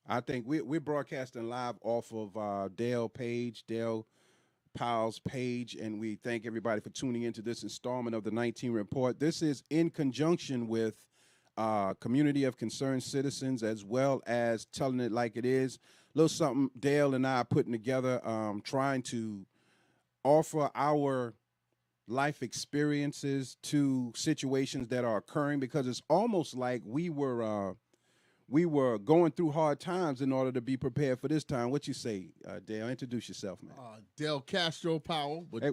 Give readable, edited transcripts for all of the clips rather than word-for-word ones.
I think we're broadcasting live off of Dale Powell's page, and we thank everybody for tuning into this installment of the 19 Report. This is in conjunction with Community of Concerned Citizens, as well as Telling It Like It Is. A little something Dale and I are putting together, trying to offer our life experiences to situations that are occurring, because it's almost like we were going through hard times in order to be prepared for this time. What you say, Dale? Introduce yourself, man. Del Castro Powell, but Hey,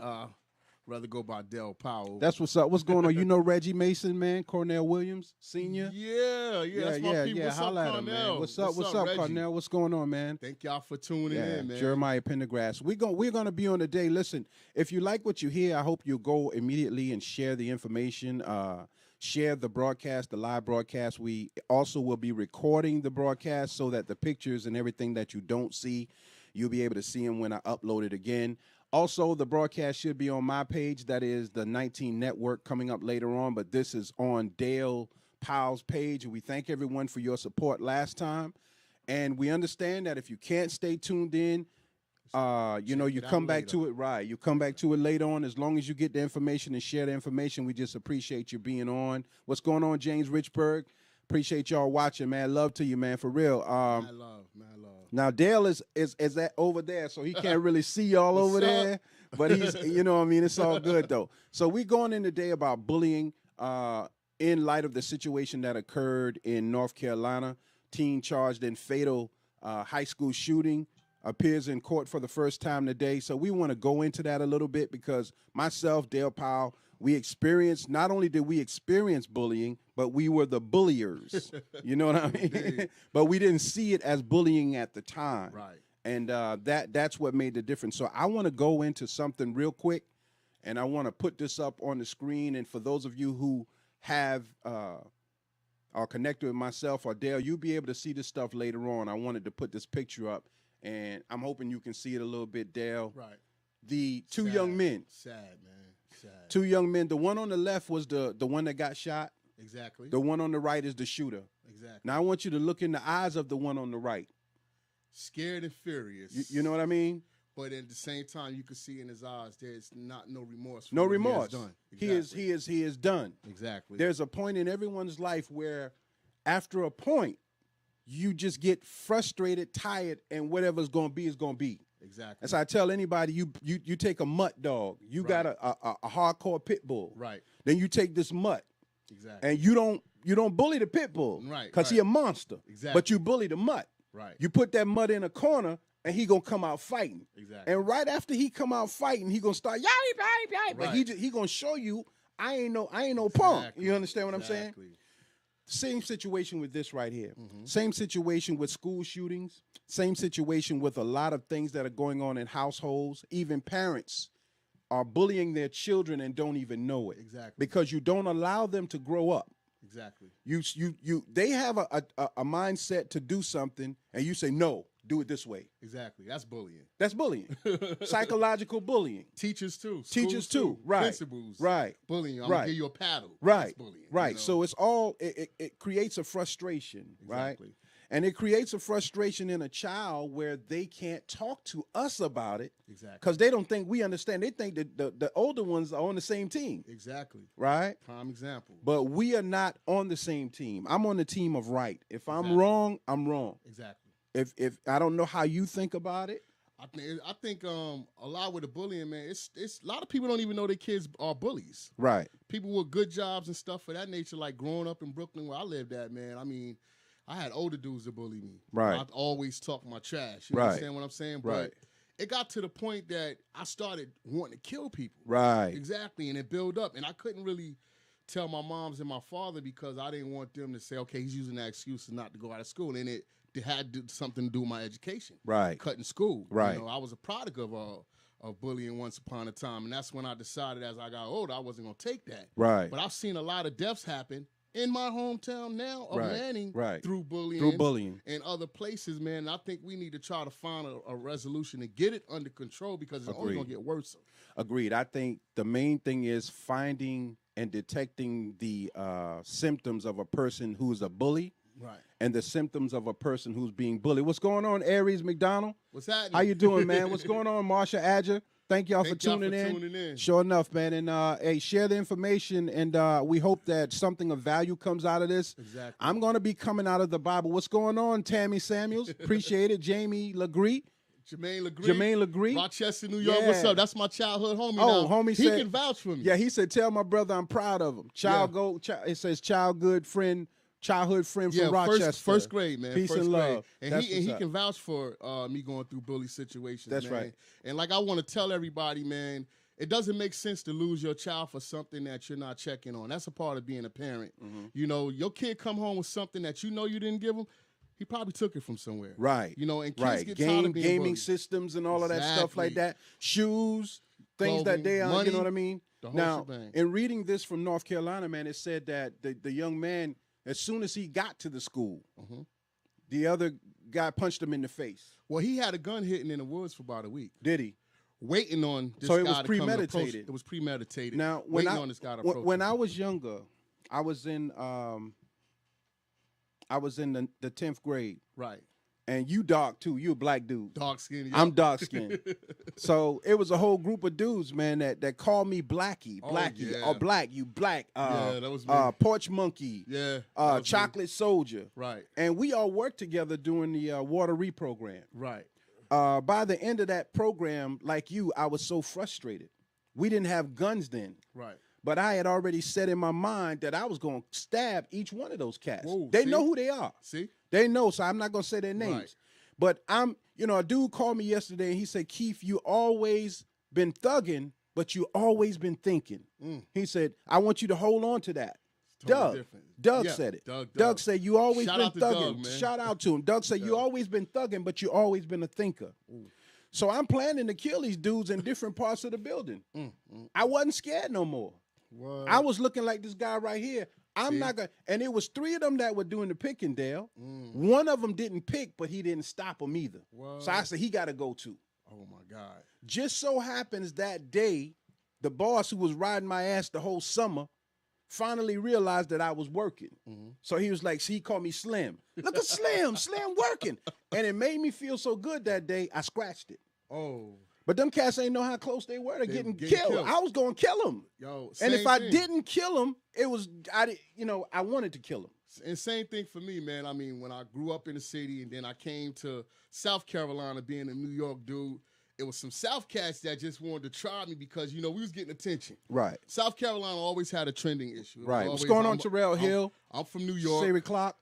rather go by Del Powell. that's what's up. What's going on? You know Reggie Mason, man. Cornell Williams, Senior. Yeah, that's my people. What's up, Holla at him, man. Cornell? What's up, Reggie? Cornell? What's going on, man? Thank y'all for tuning in, man. Jeremiah Pendergrass. We're gonna be on today. Listen, if you like what you hear, I hope you'll go immediately and share the information. Share the broadcast, the live broadcast. We also will be recording the broadcast so that the pictures and everything that you don't see, you'll be able to see them when I upload it again. Also, the broadcast should be on my page. That is the 19 Network, coming up later on. But this is on Dale Powell's page. And we thank everyone for your support last time. And we understand that if you can't stay tuned in, you come back to it, right? You come back to it later on. As long as you get the information and share the information, we just appreciate you being on. What's going on, James Richburg? Appreciate y'all watching, man. Love to you, man, for real. Mad love. Now Dale is that over there, so he can't really see y'all over there. But he's, you know what I mean? It's all good though. So we going in today about bullying in light of the situation that occurred in North Carolina. Teen charged in fatal high school shooting appears in court for the first time today. So we want to go into that a little bit, because myself, Dale Powell, not only did we experience bullying, but we were the bulliers. You know what I mean? But we didn't see it as bullying at the time. Right. And that's what made the difference. So I want to go into something real quick, and I want to put this up on the screen. And for those of you who have are connected with myself or Dale, you'll be able to see this stuff later on. I wanted to put this picture up, and I'm hoping you can see it a little bit, Dale. Right. The two young men. Sad, man. Sad. Two young men. The one on the left was the one that got shot. Exactly. The one on the right is the shooter. Exactly. Now I want you to look in the eyes of the one on the right. Scared and furious. You know what I mean? But at the same time, you can see in his eyes there's no remorse. For No what remorse. He has done. Exactly. He is done. Exactly. There's a point in everyone's life where, after a point, you just get frustrated, tired, and whatever's going to be is going to be. Exactly. As I tell anybody, you take a mutt dog. You got a hardcore pit bull. Right. Then you take this mutt. Exactly. And you don't bully the pit bull. Right. Because he a monster. Exactly. But you bully the mutt. Right. You put that mutt in a corner, and he gonna come out fighting. Exactly. And right after he come out fighting, he gonna start yay. But Right. he gonna show you I ain't no punk. You understand what I'm saying? Exactly. Same situation with this right here. Mm-hmm. Same situation with school shootings. Same situation with a lot of things that are going on in households. Even parents are bullying their children and don't even know it. Exactly. Because you don't allow them to grow up. Exactly. They have a mindset to do something, and you say, no, do it this way. Exactly. That's bullying. That's bullying. Psychological bullying. Teachers too. Teachers Schools too. Right. Principals. Right. Bullying. I'm Right. gonna give you a paddle. Right. That's bullying. Right. You know? So it's all it creates a frustration, Exactly. right? And it creates a frustration in a child where they can't talk to us about it Exactly. because they don't think we understand. They think that the older ones are on the same team, Exactly. right? Prime example. But we are not on the same team. I'm on the team of right. If I'm Exactly. wrong, I'm wrong. Exactly. If I don't know how you think about it, I think a lot with the bullying, man. It's a lot of people don't even know their kids are bullies. right? People with good jobs and stuff for that nature, like growing up in Brooklyn where I lived at, man. I mean, I had older dudes that bully me. Right. I'd always talk my trash. You Right. understand what I'm saying? Right. But it got to the point that I started wanting to kill people. Right. Exactly. And it built up. And I couldn't really tell my moms and my father because I didn't want them to say, okay, he's using that excuse not to go out of school. And it had something to do with my education. Right. Cutting school. Right. You know, I was a product of bullying once upon a time. And that's when I decided as I got older, I wasn't going to take that. Right. But I've seen a lot of deaths happen in my hometown now of Right, Manning right. through bullying. Through bullying. And other places, man. And I think we need to try to find a resolution to get it under control because it's only Agreed. going to get worse. Agreed. I think the main thing is finding and detecting the symptoms of a person who's a bully Right. and the symptoms of a person who's being bullied. What's going on, Aries McDonald? What's happening? How you doing, man? What's going on, Marsha Adger? Thank y'all for tuning in. Sure enough, man. And hey, share the information, and we hope that something of value comes out of this. Exactly. I'm going to be coming out of the Bible. What's going on, Tammy Samuels? Appreciate it. Jamie Legree. Jermaine Legree. Rochester, New York. Yeah. What's up? That's my childhood homie. Oh, now. homie he said, can vouch for me. Yeah, he said, tell my brother I'm proud of him. It says childhood friend from Rochester. First grade, man. Peace first and grade. love. And he can vouch for me going through bully situations. That's man. right. And like I want to tell everybody, man, it doesn't make sense to lose your child for something that you're not checking on. That's a part of being a parent. Mm-hmm. You know, your kid come home with something that you know you didn't give him. He probably took it from somewhere. Right. You know, and kids get tired of being gaming bullied. systems and all of that stuff like that. Shoes, things Clothing, that they are, money, you know what I mean? the whole Now, shebang. in reading this from North Carolina, man, it said that the young man, as soon as he got to the school, the other guy punched him in the face. Well, he had a gun hidden in the woods for about a week, Did he? waiting on this So guy it was to come and approach. premeditated. It was premeditated. Now, waiting on this guy to approach. when I was younger, I was in the 10th grade. Right. And you dark too. You a black dude. Dark skin. I'm dark skinned. So it was a whole group of dudes, man, that called me Blackie, yeah. or Black, you black. Yeah, that was me. Porch Monkey. Yeah. that was Chocolate Soldier. me. Right. And we all worked together during the Water program. Right. By the end of that program, like you, I was so frustrated. We didn't have guns then. Right. But I had already set in my mind that I was going to stab each one of those cats. Whoa, they see? know who they are. See? They know, so I'm not going to say their names. Right. But a dude called me yesterday and he said, Keith, you always been thugging, but you always been thinking. He said, I want you to hold on to that. Totally different. Doug Yeah, said it. Doug. Said, you always Shout been out to thugging. Doug, man. Shout out to him. Doug said, you always been thugging, but you always been a thinker. So I'm planning to kill these dudes in different parts of the building. I wasn't scared no more. What? I was looking like this guy right here. I'm not gonna, and it was 3 of them that were doing the picking, Dale. One of them didn't pick, but he didn't stop them either. What? So I said, he got to go too. Oh my God. Just so happens that day, the boss who was riding my ass the whole summer finally realized that I was working. So he was like, see, he called me Slim. Look at Slim working. And it made me feel so good that day, I scratched it. Oh. But them cats ain't know how close they were to getting getting killed. killed. I was going to kill them. Yo. And if same I thing. didn't kill him, I wanted to kill him. And same thing for me, man. I mean, when I grew up in the city and then I came to South Carolina being a New York dude, it was some South cats that just wanted to try me because, we was getting attention. Right. South Carolina always had a trending issue. It was Right. What's always, going on, Terrell Hill? I'm from New York. Sherry Clark.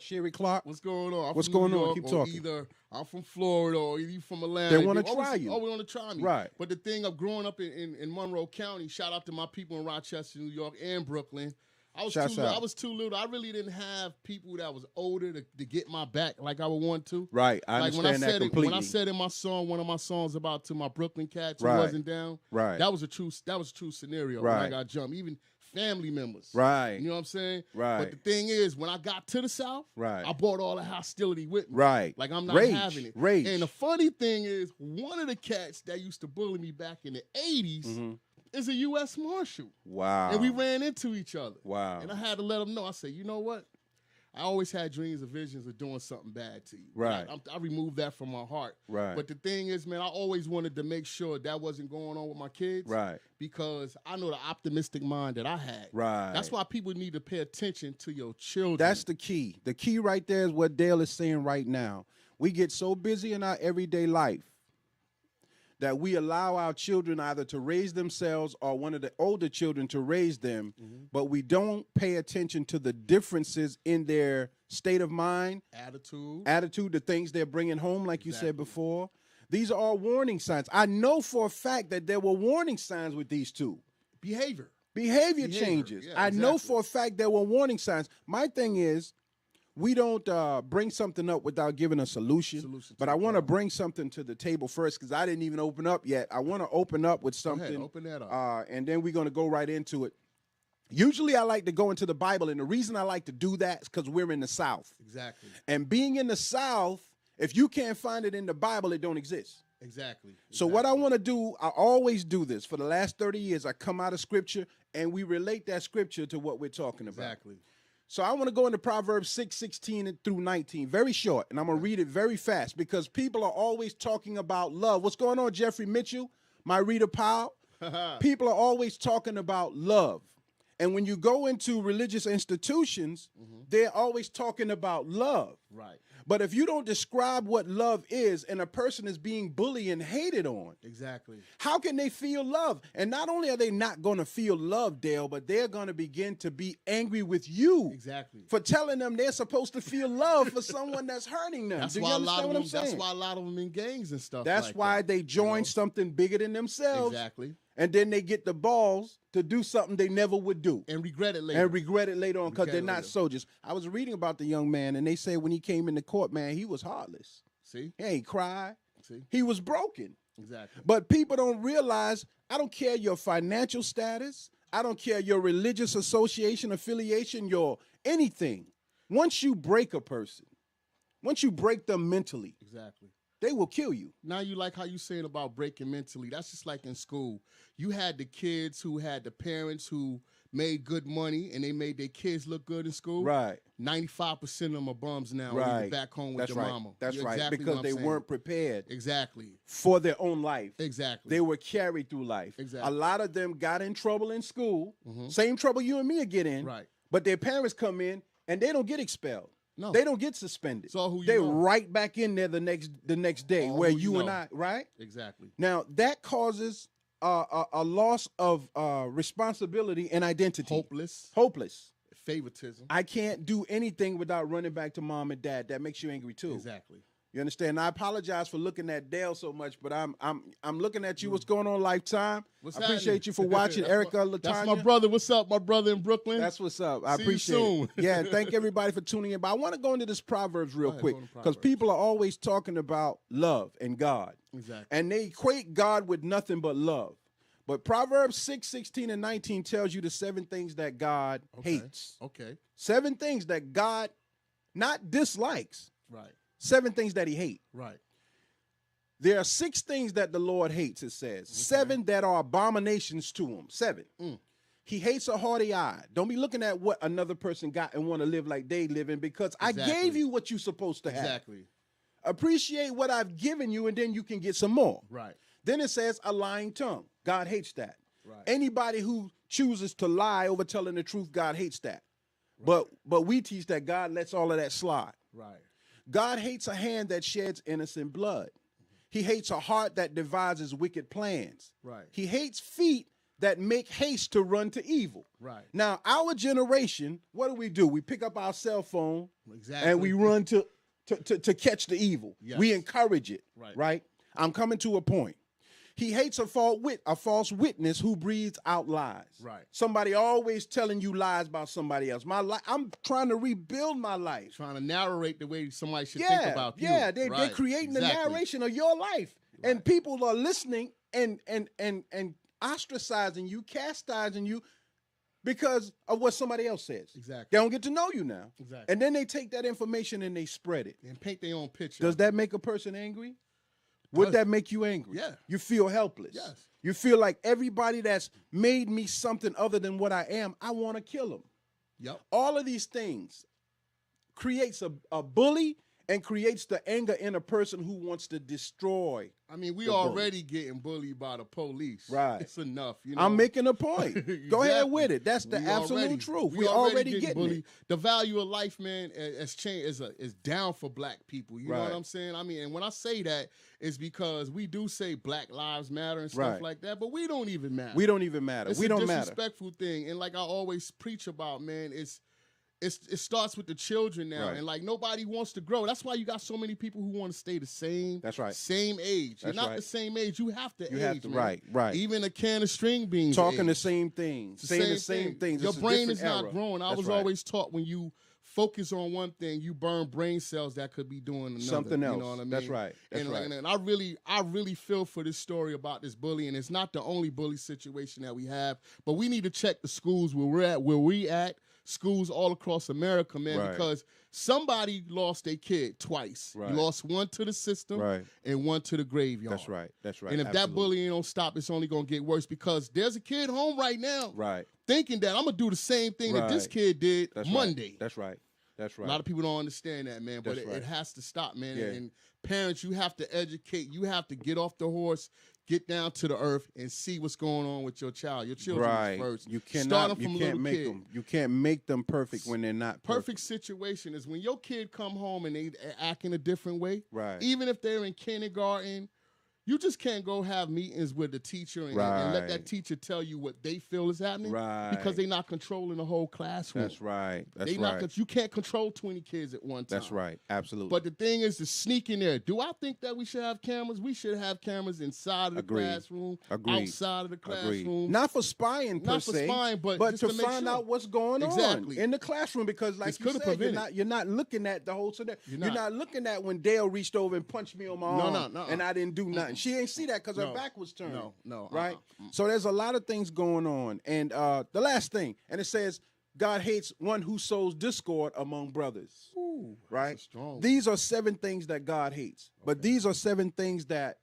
Sherry Clark. What's going on? I'm What's from New going on? York, Keep or talking. Either I'm from Florida or you from Atlanta. They wanna They try you. Always want to try me. Right. But the thing of growing up in Monroe County, shout out to my people in Rochester, New York, and Brooklyn. I was too little. I really didn't have people that was older to get my back like I would want to. Right. I Like understand that completely. when I said in my song, one of my songs about to my Brooklyn cats who Right. wasn't down. Right. That was a true scenario Right. when I got jumped. Even family members. Right. You know what I'm saying? Right. But the thing is, when I got to the South, Right. I brought all the hostility with me. Right. Like I'm not Rage. having it. Rage. And the funny thing is, one of the cats that used to bully me back in the 80s is a U.S. Marshal. Wow. And we ran into each other. Wow. And I had to let him know. I said, you know what? I always had dreams and visions of doing something bad to you. Right. I removed that from my heart. Right. But the thing is, man, I always wanted to make sure that wasn't going on with my kids. Right. Because I know the optimistic mind that I had. Right. That's why people need to pay attention to your children. That's the key. The key right there is what Dale is saying right now. We get so busy in our everyday life that we allow our children either to raise themselves or one of the older children to raise them, but we don't pay attention to the differences in their state of mind, attitude, the things they're bringing home, like you said before. These are all warning signs. I know for a fact that there were warning signs with these two. Behavior changes. Yeah, I know exactly. for a fact there were warning signs. My thing is, we don't bring something up without giving a solution. But I want to bring something to the table first because I didn't even open up yet. I want to open up with something. Go ahead, open that up. And then we're going to go right into it. Usually I like to go into the Bible, and the reason I like to do that is because we're in the South. Exactly. And being in the South, if you can't find it in the Bible, it don't exist. Exactly. So what I want to do, I always do this. For the last 30 years, I come out of Scripture, and we relate that Scripture to what we're talking about. Exactly. So I want to go into Proverbs 6:16 through 19, very short, and I'm going to read it very fast because people are always talking about love. What's going on, Jeffrey Mitchell, my reader pal? People are always talking about love. And when you go into religious institutions, they're always talking about love. Right. But if you don't describe what love is and a person is being bullied and hated on, Exactly. how can they feel love? And not only are they not going to feel love, Dale, but they're going to begin to be angry with you Exactly. for telling them they're supposed to feel love for someone that's hurting them. That's Do you why a understand lot of what them. I'm saying? That's why a lot of them in gangs and stuff. That's like why that, they join something bigger than themselves. Exactly. And then they get the balls to do something they never would do. And regret it later. And regret it later on because they're not soldiers. I was reading about the young man, and they say when he came into court, man, he was heartless. See? He ain't cry. See? He was broken. Exactly. But people don't realize, I don't care your financial status. I don't care your religious association, affiliation, your anything. Once you break a person, once you break them mentally, Exactly. they will kill you. Now you like how you saying about breaking mentally. That's just like in school. You had the kids who had the parents who made good money and they made their kids look good in school. Right. 95% of them are bums now. Right. When you back home with That's your right. mama. That's You're right. exactly Because what I'm they saying. weren't prepared Exactly. for their own life. Exactly. They were carried through life. Exactly. A lot of them got in trouble in school. Same trouble you and me are getting. Right. But their parents come in and they don't get expelled. No. They don't get suspended. So who you They're know. right back in there the next day All where who you you and know. I, right? Exactly. Now that causes a loss of responsibility and identity. Hopeless. Favoritism. I can't do anything without running back to mom and dad. That makes you angry too. Exactly. You understand? And I apologize for looking at Dale so much, but I'm looking at you. What's going on, Lifetime? What's I appreciate happening? you for watching, Erica Latanya. That's my brother. What's up, my brother in Brooklyn? That's what's up. I See you appreciate soon. it. Yeah, and thank everybody for tuning in. But I want to go into this Proverbs real ahead, quick go into because Proverbs. people are always talking about love and God. Exactly. And they equate God with nothing but love. But Proverbs 6:16 and 19 tells you the 7 things that God hates. Okay. 7 things that God not dislikes. Right. 7 things that he hates. Right. There are 6 things that the Lord hates, it says. 7 that are abominations to him. 7. He hates a haughty eye. Don't be looking at what another person got and want to live like they live in because I gave you what you're supposed to have. Exactly. Appreciate what I've given you and then you can get some more. Right. Then it says a lying tongue. God hates that. Right. Anybody who chooses to lie over telling the truth, God hates that. Right. But we teach that God lets all of that slide. Right. God hates a hand that sheds innocent blood. He hates a heart that devises wicked plans. Right. He hates feet that make haste to run to evil. Right. Now, our generation, what do? We pick up our cell phone Exactly. and we run to catch the evil. Yes. We encourage it. Right. I'm coming to a point. He hates a false witness who breathes out lies. Right. Somebody always telling you lies about somebody else. I'm trying to rebuild my life. Trying to narrate the way somebody should think about you. Yeah, they're creating the narration of your life. Right. And people are listening and ostracizing you, chastising you because of what somebody else says. Exactly. They don't get to know you now. Exactly. And then they take that information and they spread it. And paint their own picture. Does that make a person angry? Would that make you angry? Yeah. You feel helpless. Yes. You feel like everybody that's made me something other than what I am, I want to kill them. Yep. All of these things creates a bully and creates the anger in a person who wants to destroy. I mean, we already getting bullied by the police. Right. It's enough. You know? I'm making a point. Exactly. Go ahead with it. That's the absolute truth. We already getting bullied. It. The value of life, man, has changed. Is down for black people. You know Right. what I'm saying? I mean, and when I say that, it's because we do say Black Lives Matter and stuff Right. like that, but we don't even matter. We don't even matter. It's we a don't matter. disrespectful thing, and like I always preach about, man, it starts with the children now, Right. and like nobody wants to grow. That's why you got so many people who want to stay the same. That's right. Same age. That's You're not right. the same age. You have to You age, have to, man. right. Even a can of string beans. Talking age. the same things, saying the same things. Your It's a brain different is not era. growing. I That's was right. always taught when you focus on one thing, you burn brain cells that could be doing another. Something else. You know what I mean? That's right. That's right. And I really feel for this story about this bully, and it's not the only bully situation that we have, but we need to check the schools where we at schools all across America, man, Right. because somebody lost their kid twice. Right. You lost one to the system and one to the graveyard. That's right. That's right. And if that bullying don't stop, it's only going to get worse because there's a kid home right now thinking that I'm going to do the same thing that this kid did Monday. Right. That's right. That's right. A lot of people don't understand that, man, but it has to stop, man. Yeah. And parents, you have to educate. You have to get off the horse, get down to the earth, and see what's going on with your child. Your children is first. You cannot. Start them from You can't little make kid. them. You can't make them perfect when they're not Perfect situation is when your kid come home and they act in a different way. Right. Even if they're in kindergarten, you just can't go have meetings with the teacher and let that teacher tell you what they feel is happening. Right. Because they're not controlling the whole classroom. That's right. That's they right. Not, you can't control 20 kids at one time. That's right. Absolutely. But the thing is to sneak in there. Do I think that we should have cameras? We should have cameras inside of the classroom, outside of the classroom. Not for spying per se. Not for spying, but to just to make find sure. out what's going on in the classroom. Because like you said, you're not looking at the whole scenario. You're not looking at when Dale reached over and punched me on my arm and I didn't do nothing. She ain't see that because her back was turned. No. Right? So there's a lot of things going on. And the last thing, and it says, God hates one who sows discord among brothers. Ooh, right? Strong. These are 7 things that God hates. But these are 7 things that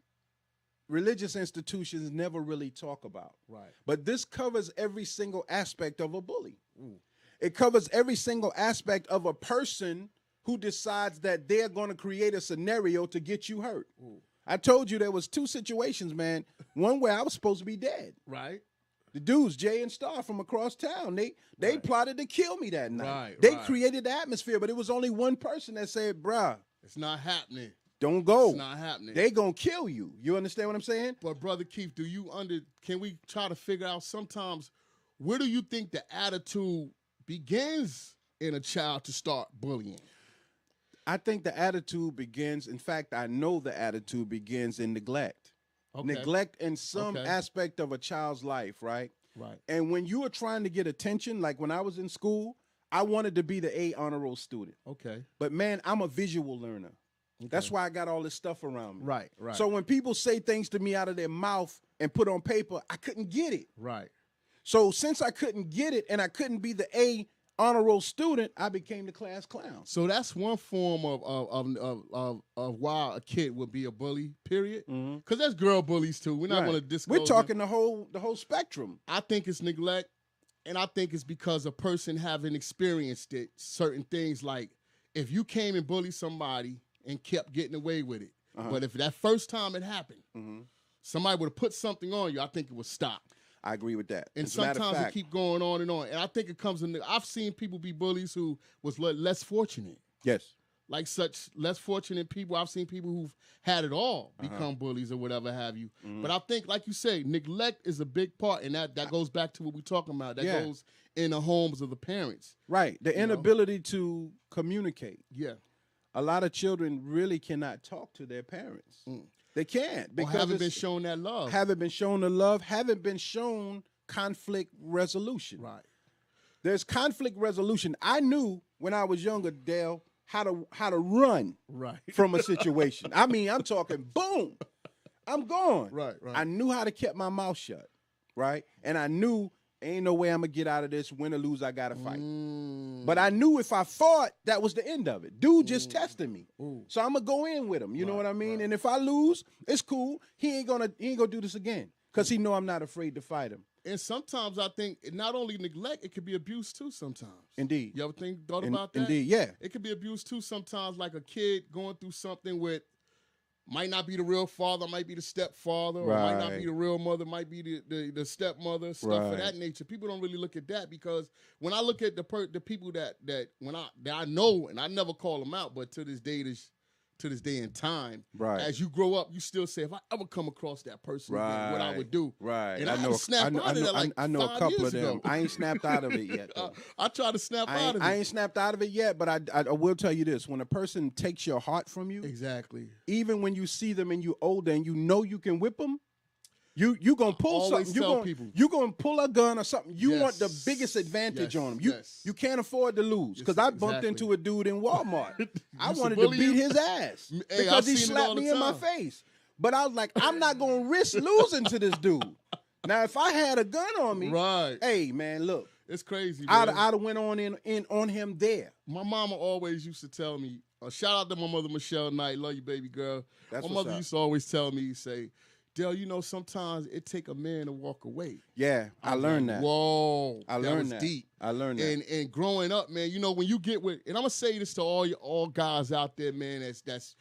religious institutions never really talk about. Right. But this covers every single aspect of a bully. Ooh. It covers every single aspect of a person who decides that they're going to create a scenario to get you hurt. Ooh. I told you there was 2 situations, man. One where I was supposed to be dead. Right. The dudes, Jay and Star from across town, they plotted to kill me that night. Right, they created the atmosphere, but it was only one person that said, bruh, it's not happening. Don't go. It's not happening. They gonna kill you. You understand what I'm saying? But Brother Keith, can we try to figure out sometimes where do you think the attitude begins in a child to start bullying? I think the attitude begins, in fact, I know the attitude begins in neglect. Okay. Neglect in some aspect of a child's life, right? Right. And when you are trying to get attention, like when I was in school, I wanted to be the A honor roll student. Okay. But man, I'm a visual learner. Okay. That's why I got all this stuff around me. Right, right. So when people say things to me out of their mouth and put on paper, I couldn't get it. Right. So since I couldn't get it and I couldn't be the A honor roll student, I became the class clown. So that's one form of why a kid would be a bully, period. Because there's girl bullies too. We're not going to disclose. We're talking the whole spectrum. I think it's neglect, and I think it's because a person haven't experienced it. Certain things like if you came and bullied somebody and kept getting away with it, but if that first time it happened, somebody would have put something on you, I think it would stop. I agree with that. And sometimes it keep going on and on. And I think it comes in. I've seen people be bullies who was less fortunate. Yes. Like such less fortunate people. I've seen people who've had it all become bullies or whatever have you. But I think, like you say, neglect is a big part. And that goes back to what we're talking about. That goes in the homes of the parents. Right. The inability to communicate. Yeah. A lot of children really cannot talk to their parents. They can't because haven't been shown that love. Haven't been shown the love. Haven't been shown conflict resolution. Right. There's conflict resolution. I knew when I was younger, Dale, how to run from a situation. I mean, I'm talking boom, I'm gone. Right. I knew how to keep my mouth shut. Right. And I knew ain't no way I'm gonna get out of this. Win or lose, I gotta fight. But I knew if I fought, that was the end of it. Dude just tested me, so I'm gonna go in with him. You know what I mean? And if I lose, it's cool. He ain't gonna do this again because he know I'm not afraid to fight him. And sometimes I think not only neglect, it could be abuse too. Sometimes, indeed. You ever thought about that? Indeed, yeah. It could be abuse too. Sometimes, like a kid going through something with. Might not be the real father, might be the stepfather, or might not be the real mother, might be the stepmother, stuff of that nature. People don't really look at that because when I look at the people that I know, and I never call them out, but to this day and time, as you grow up, you still say, if I ever come across that person again, what I would do. Right. And I know a couple of them. I ain't snapped out of it yet, though. I try to snap out of it. I ain't snapped out of it yet, but I will tell you this. When a person takes your heart from you, exactly. Even when you see them and you older and you know you can whip them, you gonna pull something. You gonna pull a gun or something. You want the biggest advantage on them. You can't afford to lose. Because I bumped into a dude in Walmart. I wanted to beat his ass because he slapped me in my face. But I was like, I'm not gonna risk losing to this dude. Now, if I had a gun on me, hey man, look. It's crazy, man. I'd have went on in on him there. My mama always used to tell me, shout out to my mother, Michelle Knight. Love you, baby girl. That's my mother used to always tell me, say, Dale, you know, sometimes it take a man to walk away. Yeah, I learned that. Whoa, I learned that. Deep. I learned that. And growing up, man, you know, when you get with, and I'm gonna say this to all guys out there, man, that's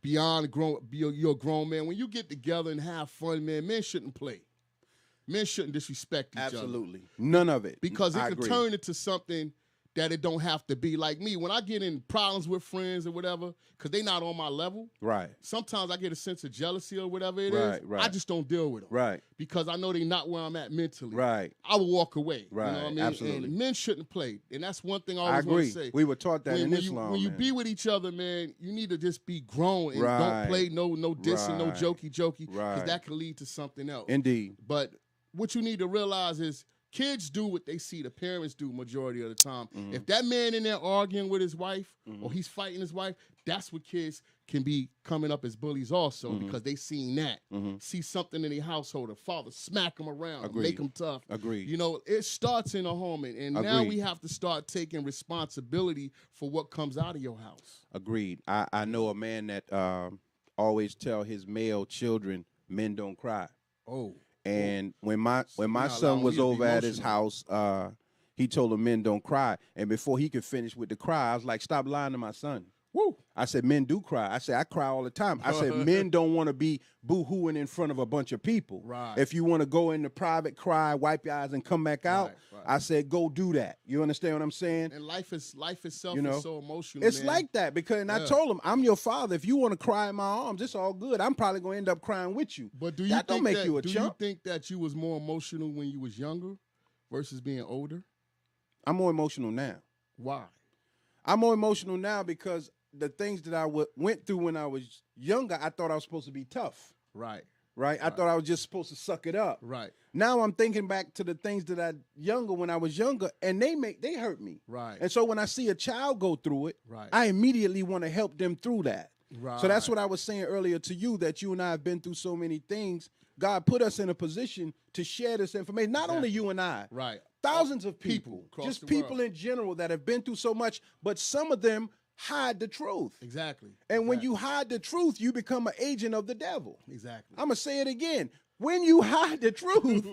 beyond you're a grown man. When you get together and have fun, man, men shouldn't play. Men shouldn't disrespect each other. Absolutely. None of it. Because it could turn into something that it don't have to be. Like me, when I get in problems with friends or whatever, because they not on my level, right? Sometimes I get a sense of jealousy or whatever it is. Right. I just don't deal with them. Right. Because I know they not where I'm at mentally. Right. I will walk away. Right. You know what I mean? Absolutely. And men shouldn't play. And that's one thing I I always want agree. to say. We were taught that in Islam. When you be with each other, man, you need to just be grown and don't play no dissing, no jokey, because that can lead to something else. Indeed. But what you need to realize is kids do what they see the parents do majority of the time. Mm-hmm. If that man in there arguing with his wife or he's fighting his wife, that's what kids can be coming up as bullies also because they seen that. See something in their household, the father smack them around, make them tough. Agreed. You know, it starts in a home. And now we have to start taking responsibility for what comes out of your house. Agreed. I know a man that always tell his male children, men don't cry. Oh. And when my son was over at his house, he told him men don't cry. And before he could finish with the cry, I was like, stop lying to my son. Woo. I said, men do cry. I said, I cry all the time. I said, men don't want to be boo-hooing in front of a bunch of people. Right. If you want to go into private, cry, wipe your eyes, and come back out, right. I said, go do that. You understand what I'm saying? And life itself is so emotional, It's man. like that because I told him, I'm your father. If you want to cry in my arms, it's all good. I'm probably going to end up crying with you. But do you that think don't make you a chump? You think that you was more emotional when you was younger versus being older? I'm more emotional now. Why? I'm more emotional now because the things that I went through when I was younger, I thought I was supposed to be tough. Right. I thought I was just supposed to suck it up. Right. Now I'm thinking back to the things that when I was younger, and they hurt me. Right. And so when I see a child go through it, right. I immediately want to help them through that. Right. So that's what I was saying earlier to you, that you and I have been through so many things. God put us in a position to share this information. Not only you and I. Right. Thousands of people. Just people in general that have been through so much, but some of them hide the truth. Exactly. And when you hide the truth, you become an agent of the devil. Exactly. I'm going to say it again. When you hide the truth,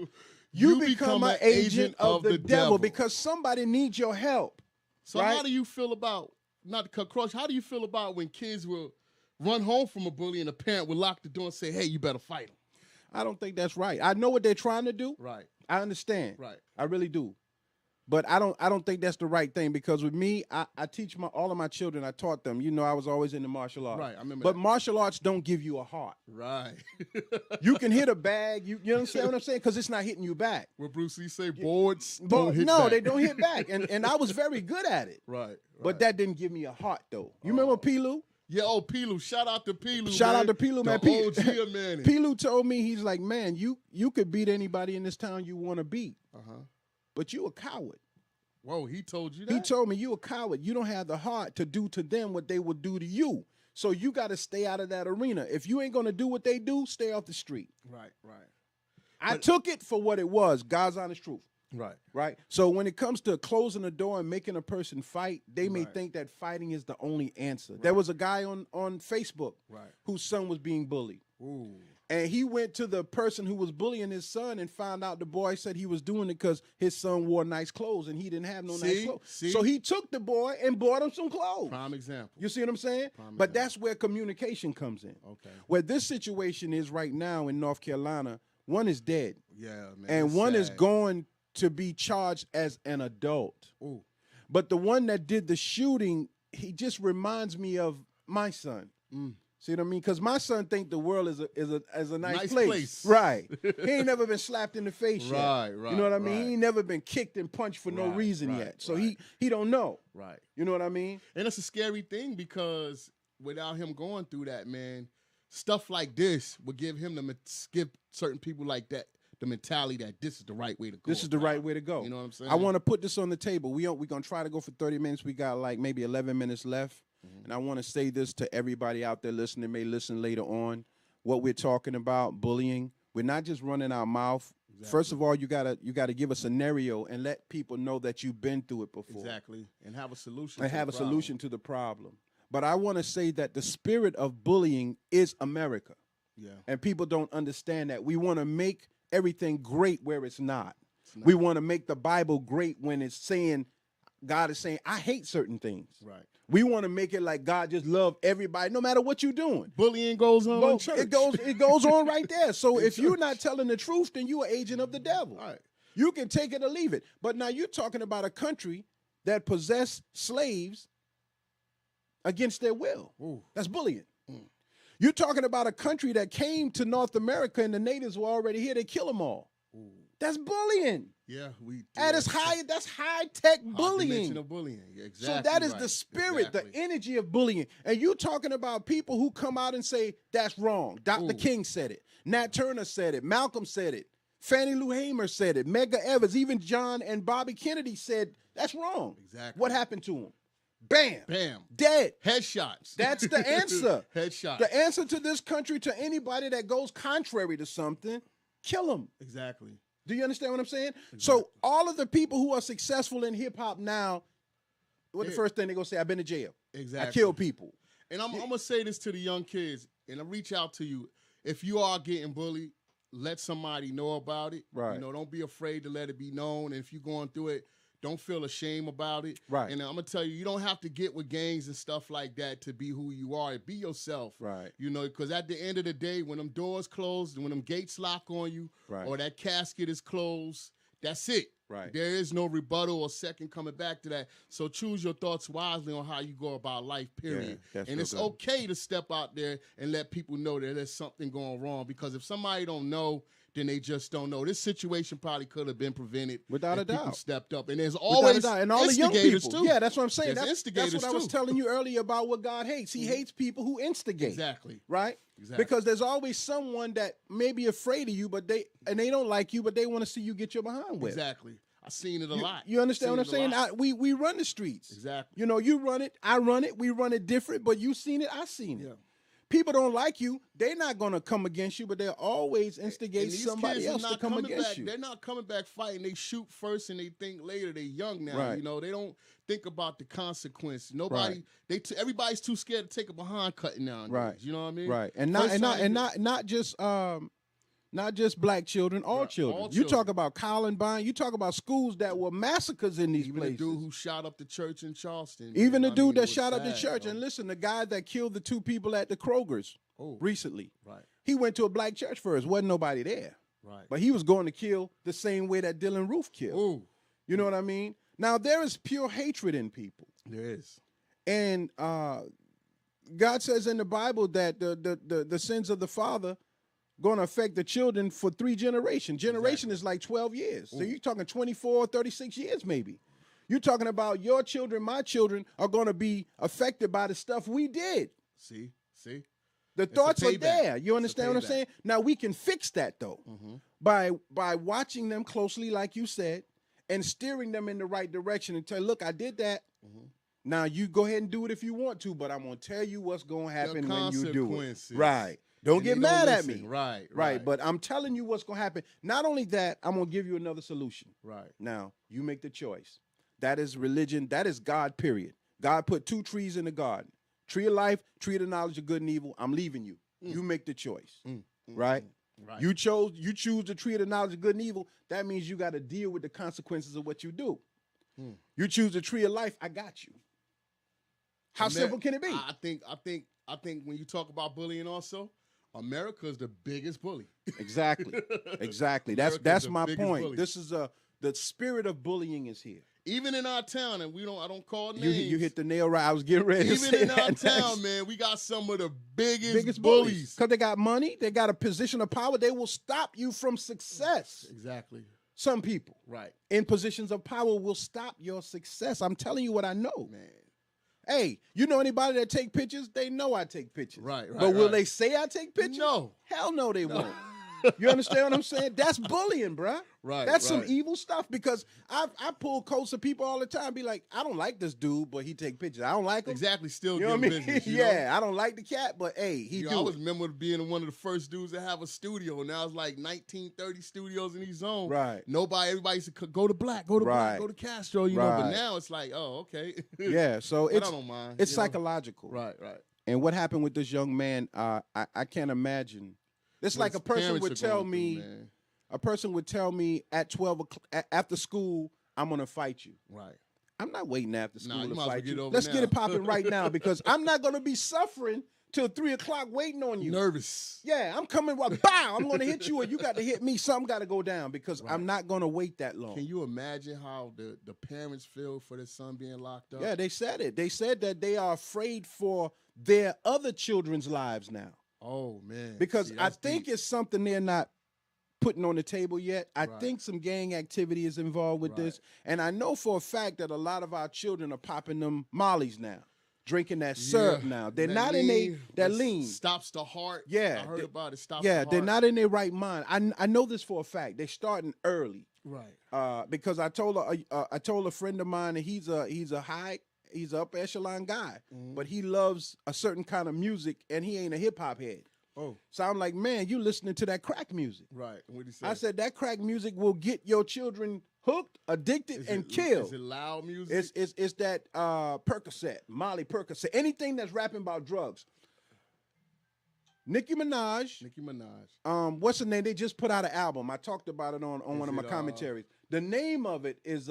you become an agent of the devil because somebody needs your help. So how do you feel about, not to cut across, how do you feel about when kids will run home from a bully and a parent will lock the door and say, hey, you better fight him? I don't think that's right. I know what they're trying to do. Right. I understand. Right. I really do. But I don't think that's the right thing because with me, I teach all of my children, I taught them, I was always into martial arts. Right, I remember But martial arts don't give you a heart. Right. You can hit a bag, you understand what I'm saying? Because it's not hitting you back. What Bruce Lee say, boards don't hit back. No, they don't hit back. And I was very good at it. Right. But that didn't give me a heart, though. You remember Pilu? Yeah, Pilu. Shout out to Pilu, Shout out to Pilu, man. The OG of Manning. Pilu told me, he's like, man, you could beat anybody in this town you want to beat. But you a coward. Whoa, he told you that? He told me, you a coward. You don't have the heart to do to them what they would do to you. So you got to stay out of that arena. If you ain't going to do what they do, stay off the street. Right. I took it for what it was, God's honest truth. Right. So when it comes to closing the door and making a person fight, they may think that fighting is the only answer. There was a guy on Facebook whose son was being bullied. Ooh. And he went to the person who was bullying his son and found out the boy said he was doing it because his son wore nice clothes and he didn't have no nice clothes. So he took the boy and bought him some clothes. Prime example. You see what I'm saying? But that's where communication comes in. Okay. Where this situation is right now in North Carolina, one is dead. Yeah, man. And one is going to be charged as an adult. Ooh. But the one that did the shooting, he just reminds me of my son. See what I mean? Because my son think the world is a nice place. Right. He ain't never been slapped in the face yet. Right. You know what I mean? He ain't never been kicked and punched for no reason yet. So he don't know. Right. You know what I mean? And it's a scary thing because without him going through that, man, stuff like this would give certain people like that the mentality that this is the right way to go. This is the right way to go. You know what I'm saying? I want to put this on the table. We're going to try to go for 30 minutes. We got like maybe 11 minutes left. And I want to say this to everybody out there listening, may listen later on. What we're talking about, bullying, we're not just running our mouth. First of all, you gotta give a scenario and let people know that you've been through it before. Exactly, and have a solution. And have a solution to the problem. But I want to say that the spirit of bullying is America. Yeah. And people don't understand that. We want to make everything great where it's not. We want to make the Bible great when it's saying, God is saying, I hate certain things. Right. We want to make it like God just love everybody, no matter what you're doing. Bullying goes on in church. It goes on right there. So if you're not telling the truth, then you're an agent of the devil. Right. You can take it or leave it. But now you're talking about a country that possessed slaves against their will. Ooh. That's bullying. You're talking about a country that came to North America and the natives were already here. They kill them all. Ooh. That's bullying. Yeah, that's high-tech bullying. Of bullying. Yeah, exactly. So that is the spirit, the energy of bullying. And you're talking about people who come out and say, that's wrong. Dr. King said it. Nat Turner said it. Malcolm said it. Fannie Lou Hamer said it. Medgar Evers, even John and Bobby Kennedy said, that's wrong. Exactly. What happened to him? Bam. Bam. Dead. Headshots. That's the answer. Headshots. The answer to this country, to anybody that goes contrary to something, kill them. Exactly. Do you understand what I'm saying? Exactly. So all of the people who are successful in hip hop now, what the first thing they're going to say? I've been to jail. Exactly. I killed people. And I'm going to say this to the young kids, and I reach out to you. If you are getting bullied, let somebody know about it. Right. You know, don't be afraid to let it be known. And if you're going through it, don't feel ashamed about it. Right. And I'm going to tell you, you don't have to get with gangs and stuff like that to be who you are. Be yourself. Right. You know, because at the end of the day, when them doors close, when them gates lock on you, right, or that casket is closed, that's it. Right. There is no rebuttal or second coming back to that. So choose your thoughts wisely on how you go about life, period. Yeah, and it's okay to step out there and let people know that there's something going wrong. Because if somebody don't know, then they just don't know. This situation probably could have been prevented. Without a doubt. People stepped up. And there's always and all the young people. Too. Yeah, that's what I'm saying. There's instigators that's what I was telling you earlier about what God hates. He hates people who instigate. Exactly. Right? Exactly. Because there's always someone that may be afraid of you, but they don't like you, but they want to see you get your behind with. Exactly. I've seen it a lot. You understand what I'm saying? We run the streets. Exactly. You know, you run it, I run it, we run it different, but you seen it, I seen it. Yeah. People don't like you. They're not going to come against you, but they'll always instigate somebody else to come against you. They're not coming back fighting. They shoot first and they think later. They're young now. Right. You know, they don't think about the consequence. Nobody, everybody's too scared to take a behind cutting nowadays. Right. You know what I mean? Right. And not just black children, all children. All you talk about Columbine. You talk about schools that were massacres in these places. Even the dude who shot up the church in Charleston. Even the dude that shot up the church. And listen, the guy that killed the two people at the Kroger's recently. Right. He went to a black church first. Wasn't nobody there. Right. But he was going to kill the same way that Dylan Roof killed. Ooh. You know what I mean? Now, there is pure hatred in people. There is. And God says in the Bible that the sins of the father going to affect the children for 3 generations. Generation is like 12 years. Ooh. So you're talking 24, 36 years maybe. You're talking about your children, my children are going to be affected by the stuff we did. See? The thoughts are there. You understand what I'm saying? Now, we can fix that, though, by watching them closely, like you said, and steering them in the right direction and tell, look, I did that. Now, you go ahead and do it if you want to, but I'm going to tell you what's going to happen when you do it. Right. Don't get mad at me. Right. But I'm telling you what's going to happen. Not only that, I'm going to give you another solution. Right. Now, you make the choice. That is religion. That is God, period. God put 2 trees in the garden. Tree of life, tree of the knowledge of good and evil. I'm leaving you. You make the choice. Right? Right. You choose the tree of the knowledge of good and evil. That means you got to deal with the consequences of what you do. You choose the tree of life, I got you. How simple can it be? I think when you talk about bullying also, America is the biggest bully. Exactly. That's my point. Bully. This is the spirit of bullying is here. Even in our town, and I don't call names. You hit the nail right. I was getting ready to say that. Even in our town, man, we got some of the biggest bullies. Because they got money, they got a position of power. They will stop you from success. Exactly. Some people. Right. In positions of power will stop your success. I'm telling you what I know. Man. Hey, you know anybody that take pictures? They know I take pictures. Right. But will they say I take pictures? No. Hell no, they won't. You understand what I'm saying? That's bullying, bruh. Right. That's some evil stuff because I pull coats of people all the time. Be like, I don't like this dude, but he take pictures. I don't like him. Exactly. Still you know getting what I mean? business. Yeah, I don't like the cat, but hey, he do. I was remember being one of the first dudes to have a studio. Now it's like 1930 studios in each zone. Right. Everybody used to go to Black, go to Black, go to Castro. You know, but now it's like, oh, okay. Yeah. So I don't mind. It's psychological. Right. And what happened with this young man? I can't imagine. It's like a person would tell me. A person would tell me at 12 o'clock after school, I'm gonna fight you. Right. I'm not waiting after school to fight you. Let's get it popping right now because I'm not gonna be suffering till 3 o'clock waiting on you. Nervous. Yeah, I'm coming. Bow! I'm gonna hit you, or you got to hit me. Something got to go down because I'm not gonna wait that long. Can you imagine how the parents feel for their son being locked up? Yeah, they said it. They said that they are afraid for their other children's lives now. Oh man. Because I think it's something they're not putting on the table yet. I think some gang activity is involved with this. And I know for a fact that a lot of our children are popping them mollies now, drinking that syrup now. They're not lean, in that lean. Stops the heart. Yeah. I heard about it. Stops the heart. They're not in their right mind. I know this for a fact. They're starting early. Right. Because I told a friend of mine that he's a upper echelon guy, but he loves a certain kind of music and he ain't a hip hop head. Oh. So I'm like, man, you listening to that crack music. Right. What did he say? I said that crack music will get your children hooked, addicted, and killed. Is it loud music? It's that Percocet, Molly Percocet, anything that's rapping about drugs. Nicki Minaj. What's the name? They just put out an album. I talked about it on one of my commentaries. The name of it is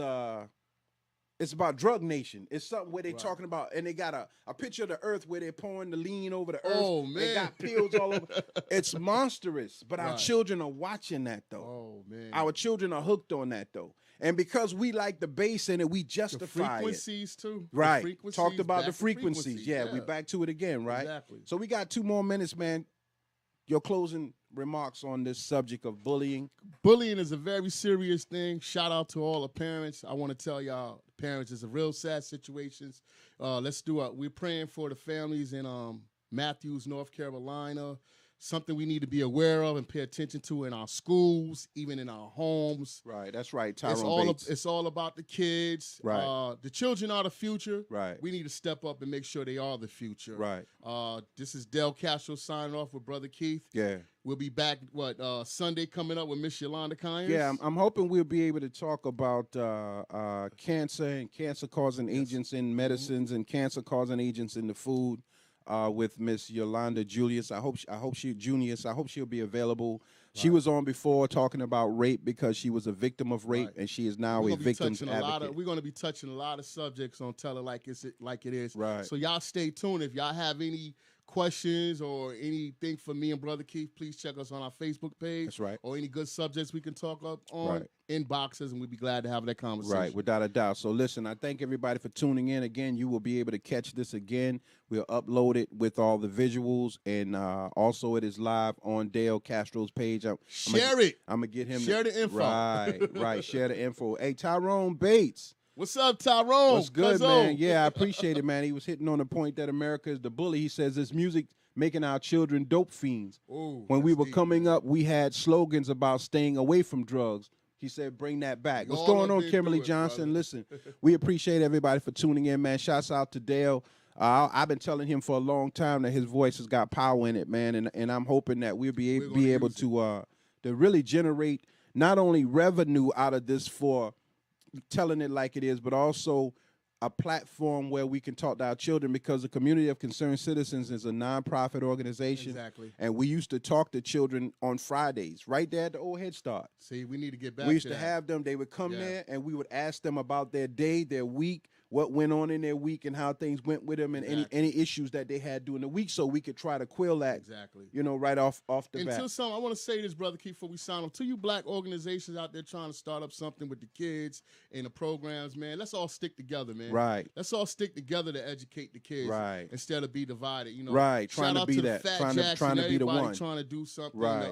it's about Drug Nation. It's something where they're talking about, and they got a picture of the earth where they're pouring the lean over the earth. Oh, man. They got pills all over. It's monstrous, but our children are watching that, though. Oh, man. Our children are hooked on that, though. And because we like the bass in it, we justify the frequencies, too. Right. Frequencies, talked about the frequencies. Yeah, we back to it again, right? Exactly. So we got 2 more minutes, man. Your closing remarks on this subject of bullying. Bullying is a very serious thing. Shout out to all the parents. I want to tell y'all, parents, it's a real sad situation. We're praying for the families in Matthews, North Carolina. Something we need to be aware of and pay attention to in our schools, even in our homes. Right, that's right, Tyrone Bates. It's all about the kids. Right. The children are the future. Right. We need to step up and make sure they are the future. Right. This is Del Castro signing off with Brother Keith. Yeah. We'll be back, Sunday coming up with Miss Yolanda Conyers? Yeah, I'm hoping we'll be able to talk about cancer and cancer-causing agents in medicines and cancer-causing agents in the food. With Miss Yolanda Julius. I hope she'll be available. Right. She was on before talking about rape because she was a victim of rape and she is now a victim's advocate. We're going to be touching a lot of subjects on Tell It Like It Is. Right. So y'all stay tuned. If y'all have any questions or anything for me and Brother Keith, please check us on our Facebook page. That's right. Or any good subjects we can talk up on inboxes, and we'd be glad to have that conversation. Right, without a doubt. So listen, I thank everybody for tuning in. Again, you will be able to catch this again. We'll upload it with all the visuals, and also it is live on Dale Castro's page. Share it. I'm going to get him. Share the info. Right. Share the info. Hey, Tyrone Bates. What's up, Tyrone? What's good, man? Yeah, I appreciate it, man. He was hitting on the point that America is the bully. He says this music making our children dope fiends. Ooh, when we were coming up, we had slogans about staying away from drugs. He said, bring that back. What's going on, Kimberly Johnson? Listen, we appreciate everybody for tuning in, man. Shouts out to Dale. I've been telling him for a long time that his voice has got power in it, man, and I'm hoping that we'll be able to really generate not only revenue out of this for telling it like it is, but also a platform where we can talk to our children, because the Community of Concerned Citizens is a nonprofit organization. Exactly. And we used to talk to children on Fridays, right there at the old Head Start. See, we need to get back to that. We used to have them. They would come there, and we would ask them about their day, their week, what went on in their week, and how things went with them, and any issues that they had during the week, so we could try to quell that, right off the bat. I want to say this, Brother Keith, before we sign off, to you black organizations out there trying to start up something with the kids and the programs, man, let's all stick together, man. Right. Let's all stick together to educate the kids. Right. Instead of be divided, Right. Trying to be that. Trying to be the one. Trying to do something. Right.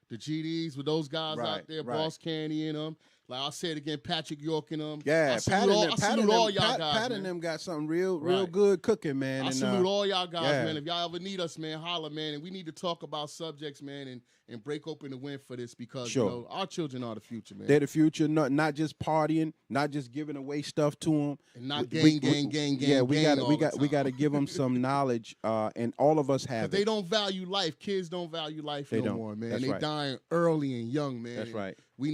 The GDs with those guys out there, Boss Candy and them. Like I said again, Patrick York and them. Yeah, I salute all y'all guys. Pat and man. them got something real good cooking, man. I and, salute all y'all guys, man. If y'all ever need us, man, holla, man. And we need to talk about subjects, man, and break open the win for this because you know our children are the future, man. They're the future, not just partying, not just giving away stuff to them, and not gang. Yeah, we got to give them some knowledge, and all of us have it. They don't value life. Kids don't value life no more, man. That's they dying early and young, man. That's right. We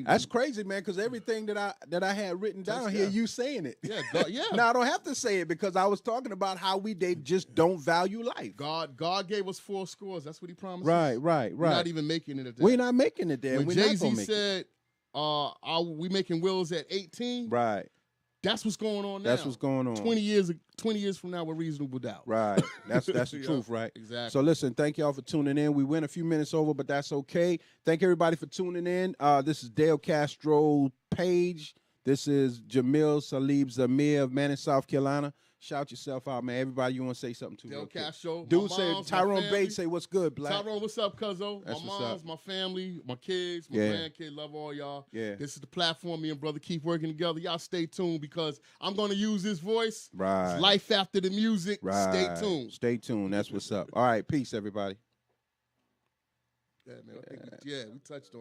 That's crazy, man. Because everything that I had written down here, you saying it. Yeah. Now I don't have to say it because I was talking about how they just don't value life. God gave us 4 scores. That's what He promised. Right. We're not even making it at that. We're not making it there. When Jay-Z said, we making wills at 18. Right. That's what's going on now. That's what's going on. 20 years from now, we're reasonable doubt. Right. That's the truth, right? Exactly. So listen, thank y'all for tuning in. We went a few minutes over, but that's okay. Thank everybody for tuning in. This is Dale Castro Page. This is Jamil Salib Zamir of Manning, South Carolina. Shout yourself out, man. Everybody you want to say something to. Del Castro. Dude say, Tyrone Bates say, what's good, Black? Tyrone, what's up, cuzzo? My moms, my family, my kids, my grandkids, love all y'all. Yeah. This is the platform me and brother keep working together. Y'all stay tuned because I'm going to use this voice. Right. It's life after the music. Right. Stay tuned. Stay tuned. That's what's up. All right. Peace, everybody. Yeah, man. We touched on